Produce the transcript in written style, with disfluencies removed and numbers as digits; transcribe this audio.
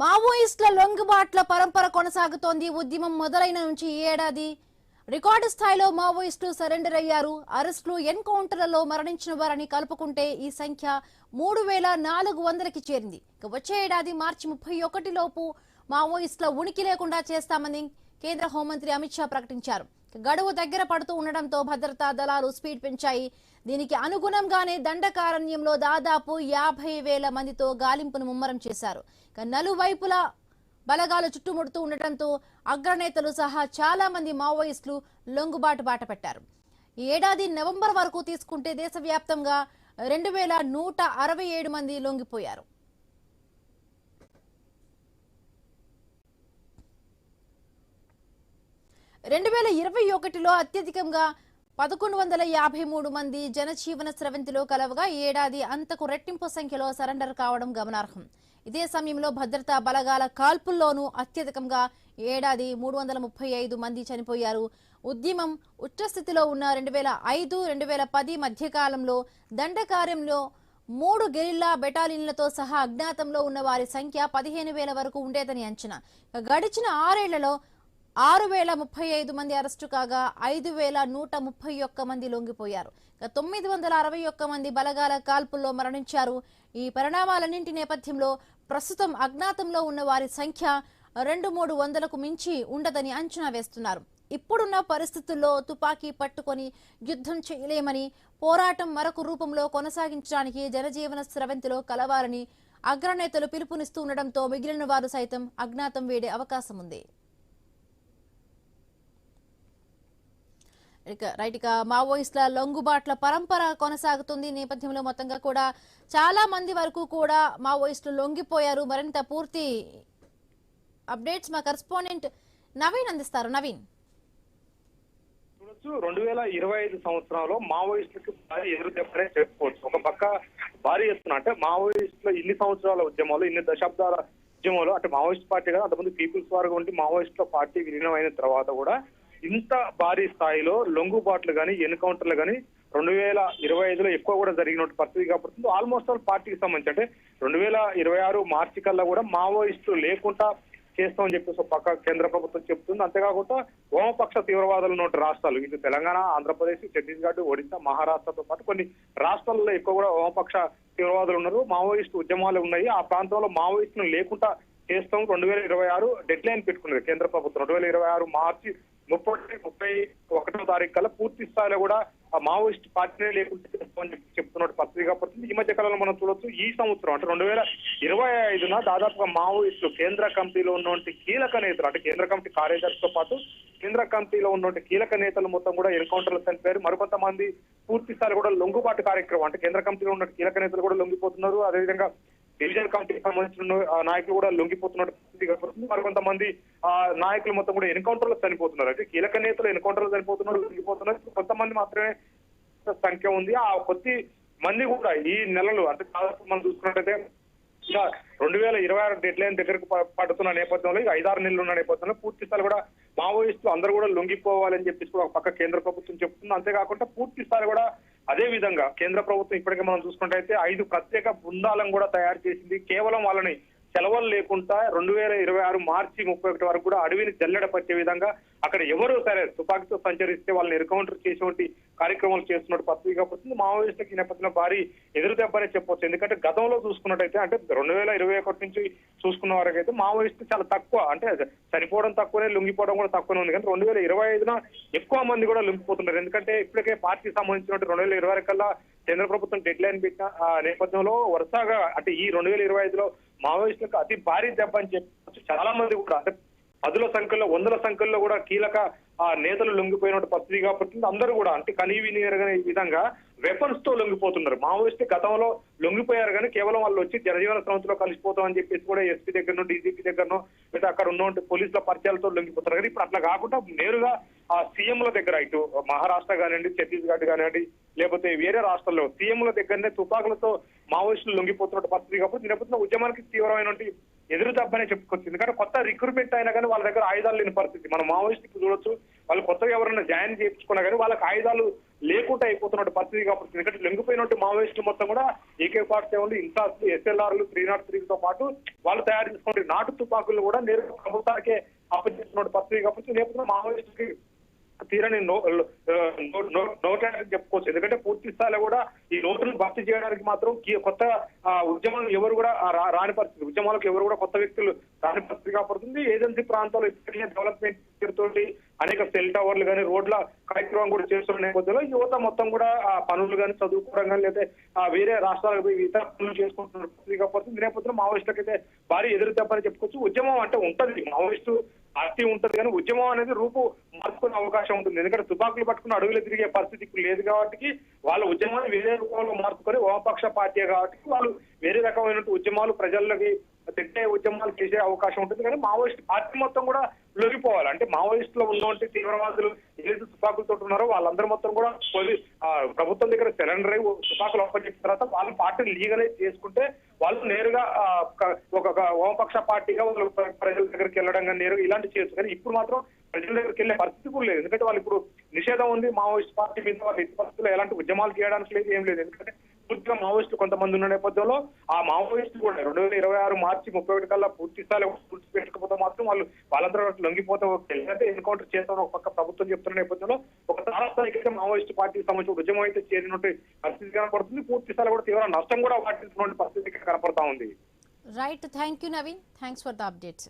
మావోయిస్టుల లొంగుబాట్ల పరంపర కొనసాగుతోంది. ఉద్యమం మొదలైన నుంచి ఈ ఏడాది రికార్డు స్థాయిలో మావోయిస్టులు సరెండర్ అయ్యారు. అరెస్టులు, ఎన్కౌంటర్లలో మరణించిన వారిని కలుపుకుంటే ఈ సంఖ్య 3400కి చేరింది. వచ్చే ఏడాది మార్చి 31 లోపు మావోయిస్టుల ఉనికి లేకుండా చేస్తామని కేంద్ర హోంమంత్రి అమిత్ షా ప్రకటించారు. గడువు దగ్గర పడుతూ ఉండడంతో భద్రతా దళాలు స్పీడ్ పెంచాయి. దీనికి అనుగుణంగానే దండకారణ్యంలో దాదాపు 50,000 మందితో గాలింపును ముమ్మరం చేశారు. నలువైపులా బలగాలు చుట్టుముడుతూ ఉండటంతో అగ్రనేతలు సహా చాలా మంది మావోయిస్టులు లొంగుబాటు బాట పెట్టారు. ఈ ఏడాది నవంబర్ వరకు తీసుకుంటే దేశవ్యాప్తంగా 2167 మంది లొంగిపోయారు. లో అత్యధికంగా 1153 మంది జనజీవన స్రవంతిలో కలవగా ఈ ఏడాది అంతకు రెట్టింపు సంఖ్యలో సరెండర్ కావడం గమనార్హం. ఇదే సమయంలో భద్రతా బలగాల కాల్పుల్లోనూ అత్యధికంగా ఏడాది 335 మంది చనిపోయారు. ఉద్యమం ఉచ్చస్థితిలో ఉన్న 2005-2010 మధ్యకాలంలో దండకార్యంలో 3 గెరిల్లా బెటాలియన్లతో సహా అజ్ఞాతంలో ఉన్న వారి సంఖ్య 15,000 వరకు ఉండేదని అంచనా. గడిచిన 6 ఏళ్లలో 6,035 మంది అరెస్టు కాగా 5,131 మంది లొంగిపోయారు. 961 మంది బలగాల కాల్పుల్లో మరణించారు. ఈ పరిణామాలన్నింటి నేపథ్యంలో ప్రస్తుతం అజ్ఞాతంలో ఉన్న వారి సంఖ్య 200-300కు మించి ఉండదని అంచనా వేస్తున్నారు. ఇప్పుడున్న పరిస్థితుల్లో తుపాకీ పట్టుకొని యుద్ధం చేయలేమని, పోరాటం మరొక రూపంలో కొనసాగించడానికి జనజీవన స్రవంతిలో కలవాలని అగ్రనేతలు పిలుపునిస్తూ ఉండడంతో మిగిలిన వారు సైతం అజ్ఞాతం వీడే అవకాశం ఉంది. మావోయిస్టుల లొంగుబాట్ల పరంపర కొనసాగుతుంది. నేపథ్యంలో మొత్తంగా కూడా చాలా మంది వరకు కూడా మావోయిస్టులు లొంగిపోయారు. మరింత పూర్తి అప్డేట్స్ మా కరెస్పాండెంట్ నవీన్ అందిస్తారు. నవీన్, 2025 సంవత్సరంలో మావోయిస్టులకు భారీ ఎదురుదెబ్బనే చెప్పుకోవచ్చు. ఒక పక్క భారీ ఎత్తున అంటే మావోయిస్టుల ఇన్ని సంవత్సరాల ఉద్యమాలు, ఇన్ని దశాబ్దాల ఉద్యమాలు, అంటే మావోయిస్ట్ పార్టీ కదా, అంతకుముందు పీపుల్స్ వార్ ఉండి మావోయిస్టుల పార్టీ విలీనం అయిన తర్వాత కూడా ఇంత భారీ స్థాయిలో లొంగుబాట్లు కానీ ఎన్కౌంటర్లు కానీ 2025లో ఎక్కువ కూడా జరిగినట్టు పరిస్థితి కాబట్టి ఆల్మోస్ట్ ఆల్ పార్టీకి సంబంధించి అంటే 2026 మార్చి కల్లా కూడా మావోయిస్టులు లేకుండా చేస్తామని చెప్పేసి పక్క కేంద్ర ప్రభుత్వం చెప్తుంది. అంతేకాకుండా వామపక్ష తీవ్రవాదులు ఉన్న రాష్ట్రాలు, ఇటు తెలంగాణ, ఆంధ్రప్రదేశ్, ఛత్తీస్గఢ్, ఒడిశా, మహారాష్ట్రతో పాటు కొన్ని రాష్ట్రాల్లో ఎక్కువ కూడా వామపక్ష తీవ్రవాదులు ఉన్నారు. మావోయిస్టు ఉద్యమాలు ఉన్నాయి. ఆ ప్రాంతంలో మావోయిస్టులు లేకుండా చేస్తాం 2026 డెడ్ లైన్ పెట్టుకున్నది కేంద్ర ప్రభుత్వం. 2026 మార్చి 31వ తారీఖు కల్లా పూర్తి స్థాయిలో కూడా ఆ మావోయిస్ట్ పార్టీనే లేకుండా చేస్తామని చెప్తున్నట్టు పత్రికా పడుతుంది. ఈ మధ్య కాలంలో మనం చూడొచ్చు, ఈ సంవత్సరం అంటే 2025న దాదాపుగా మావోయిస్టులు కేంద్ర కమిటీలో ఉన్నటువంటి కీలక నేతలు, అంటే కేంద్ర కమిటీ కార్యదర్శితో పాటు కేంద్ర కమిటీలో ఉన్నటువంటి కీలక నేతలు మొత్తం కూడా ఎన్కౌంటర్లు చనిపోయారు. మరికొంతమంది పూర్తి స్థాయిలో కూడా లొంగుబాటు కార్యక్రమం, అంటే కేంద్ర కమిటీలో ఉన్న కీలక నేతలు కూడా లొంగిపోతున్నారు. అదేవిధంగా డివిజన్ కమిటీకి సంబంధించిన నాయకులు కూడా లొంగిపోతున్నట్టు, మరికొంతమంది నాయకులు మొత్తం కూడా ఎన్కౌంటర్ లో చనిపోతున్నారు. అయితే కీలక నేతలు ఎన్కౌంటర్ లో చనిపోతున్నారు, లొంగిపోతున్నారు. కొంతమంది మాత్రమే సంఖ్య ఉంది. ఆ కొద్ది మంది కూడా ఈ నెలలు, అంటే దాదాపు మనం చూసుకున్నట్టయితే ఇలా 2026 డెడ్ లైన్ దగ్గరకు పడుతున్న నేపథ్యంలో, ఇక 5-6 నెలలు ఉన్న నేపథ్యంలో పూర్తి స్థాయి కూడా మావోయిస్టులు అందరూ కూడా లొంగిపోవాలని చెప్పేసి కూడా ఒక పక్క కేంద్ర ప్రభుత్వం చెప్తుంది. అంతేకాకుండా పూర్తి స్థాయి కూడా అదే విధంగా కేంద్ర ప్రభుత్వం ఇప్పటికే మనం చూసుకుంటే 5 ప్రత్యేక బృందాలను కూడా తయారు చేసింది. కేవలం వాళ్ళని సెలవులు లేకుండా 2026 మార్చి 31 వరకు కూడా అడవిని జల్లెడ పట్టే విధంగా అక్కడ ఎవరు సరే తుపాకీతో సంచరిస్తే వాళ్ళని ఎన్కౌంటర్ చేసేటువంటి కార్యక్రమాలు చేస్తున్నట్టు పత్రిక పడుతుంది. మావోయిస్టులకు ఈ నేపథ్యంలో భారీ ఎదురుదెబ్బనే చెప్పొచ్చు. ఎందుకంటే గతంలో చూసుకున్నట్టయితే, అంటే 2021 నుంచి చూసుకున్న వరకైతే మావోయిస్టులు చాలా తక్కువ, అంటే చనిపోవడం తక్కువనే, లొంగిపోవడం కూడా తక్కువనే ఉంది. కానీ 2025న ఎక్కువ మంది కూడా లొంగిపోతున్నారు. ఎందుకంటే ఇప్పటికే పార్టీకి సంబంధించినట్టు 2020 కల్లా కేంద్ర ప్రభుత్వం డెడ్ లైన్ పెట్టిన నేపథ్యంలో వరుసగా అంటే ఈ 2025లో మావోయిస్టులకు అతి భారీ దెబ్బ అని చెప్పవచ్చు. చాలా మంది కూడా అంటే 10ల సంఖ్యలో, 100ల సంఖ్యలో కూడా కీలక నేతలు లొంగిపోయినట్టు పత్రిక పడుతుంది. అందరూ కూడా అంటే కనీవిని ఎరగని విధంగా వెపన్స్ తో లొంగిపోతున్నారు. మావోయిస్టు గతంలో లొంగిపోయారు కానీ కేవలం వాళ్ళు వచ్చి జనజీవన సంస్థలో కలిసిపోతాం అని చెప్పేసి కూడా ఎస్పీ దగ్గరనో, డీజీపీ దగ్గరనో, లేదా అక్కడ ఉన్నటువంటి పోలీసుల పరిచయాలతో లొంగిపోతారు. కానీ ఇప్పుడు అట్లా కాకుండా నేరుగా ఆ సీఎంల దగ్గర, ఇటు మహారాష్ట్ర కానివ్వండి, ఛత్తీస్గఢ్ కానివ్వండి, లేకపోతే వేరే రాష్ట్రాల్లో సీఎంల దగ్గరనే తుపాకులతో మావోయిస్టులు లొంగిపోతున్నట్టు పరిస్థితి కాబట్టి నేపథ్యంలో ఉద్యమానికి తీవ్రమైనటువంటి ఎదురుదెబ్బనే చెప్పుకోవచ్చు. ఎందుకంటే కొత్త రిక్రూట్మెంట్ అయినా కానీ వాళ్ళ దగ్గర ఆయుధాలు లేని పరిస్థితి. మనం మావోయిస్టుకి చూడొచ్చు, వాళ్ళు కొత్తగా ఎవరైనా జాయిన్ చేయించుకున్నా కానీ వాళ్ళకి ఆయుధాలు లేకుండా అయిపోతున్నట్టు పరిస్థితి కాబట్టి ఎందుకంటే లొంగిపోయినట్టు మావోయిస్టులు మొత్తం కూడా AK-47 ఇన్సాస్ SLRలు 303తో పాటు వాళ్ళు తయారు చేసుకున్న నాటు తుపాకులు కూడా నేరుగా ప్రభుత్వానికే అప్పచెప్తున్న పరిస్థితి కాబట్టి నేపథ్యంలో మావోయిస్టుకి తీరని నోట్ అని చెప్పుకోవచ్చు. ఎందుకంటే పూర్తి స్థాయిలో కూడా ఈ నోటును భర్తీ చేయడానికి మాత్రం కొత్త ఉద్యమాలు ఎవరు కూడా రాని పరిస్థితి, ఉద్యమాలకు ఎవరు కూడా కొత్త వ్యక్తులు రాని పరిస్థితి కాబడుతుంది. ఏజెన్సీ ప్రాంతాల్లో ఇప్పటికే డెవలప్మెంట్ పేరుతోటి అనేక సెల్ టవర్లు కానీ రోడ్ల కార్యక్రమం కూడా చేస్తున్న నేపథ్యంలో యువత మొత్తం కూడా పనులు కానీ చదువుకోవడం కానీ లేదా వేరే రాష్ట్రాలకు పోయి ఇతర పనులు చేసుకుంటున్న పరిస్థితి కాబడుతుంది. నేపథ్యంలో మావోయిస్టులకు అయితే భారీ ఎదురు దెబ్బని చెప్పుకోవచ్చు. ఉద్యమం అంటే ఉంటది, మావోయిస్టు పార్టీ ఉంటది కానీ ఉద్యమం అనేది రూపు మార్చుకునే అవకాశం ఉంటుంది. ఎందుకంటే తుపాకులు పట్టుకుని అడుగులు తిరిగే పరిస్థితి ఇప్పుడు లేదు కాబట్టి వాళ్ళ ఉద్యమాన్ని వేరే రూపంలో మార్చుకొని వామపక్ష పార్టీ కాబట్టి వాళ్ళు వేరే రకమైన ఉద్యమాలు ప్రజలకి తిట్టే ఉద్యమాలు చేసే అవకాశం ఉంటుంది. కానీ మావోయిస్ట్ పార్టీ మొత్తం కూడా లొంగిపోవాలి. అంటే మావోయిస్టులో ఉన్నటువంటి తీవ్రవాదులు ఏదైతే తుపాకులతో ఉన్నారో వాళ్ళందరూ మొత్తం కూడా ప్రభుత్వం దగ్గర సరెండర్ అయ్యి తుపాకులు అప్పచెప్పిన తర్వాత వాళ్ళ పార్టీని లీగలైజ్ చేసుకుంటే వాళ్ళు నేరుగా ఒక వామపక్ష పార్టీగా వాళ్ళు ప్రజల దగ్గరికి వెళ్ళడం కానీ నేరుగా ఇలాంటి చేయొచ్చు. కానీ ఇప్పుడు మాత్రం ప్రజల దగ్గరికి వెళ్ళే పరిస్థితి కూడా లేదు. ఎందుకంటే వాళ్ళు ఇప్పుడు నిషేధం ఉంది మావోయిస్ట్ పార్టీ మీద, వాళ్ళు ఇటు పరిస్థితుల్లో ఎలాంటి ఉద్యమాలు చేయడానికి లేదు, ఏం లేదు. ఎందుకంటే పూర్తిగా మావోయిస్టులు కొంతమంది ఉన్న నేపథ్యంలో ఆ మావోయిస్టులు కూడా 2026 మార్చి 31 కల్లా పూర్తి స్థాయిలో పూర్తి పెట్టకపోతే మాత్రం వాళ్ళందరూ లొంగిపోతే ఎందుకంటే ఎన్కౌంటర్ చేస్తామని ఒక పక్క ప్రభుత్వం చెప్తున్న నేపథ్యంలో ఒక తారాస్థాయికి మావోయిస్ట్ పార్టీకి సంబంధించిన ఉద్యమం అయితే చేరినట్టు పరిస్థితి కనపడుతుంది. పూర్తి స్థాయిలో కూడా తీవ్ర నష్టం కూడా వాటిల్సినటువంటి పరిస్థితి కనపడతా ఉంది. Right, thank you Naveen, thanks for the updates.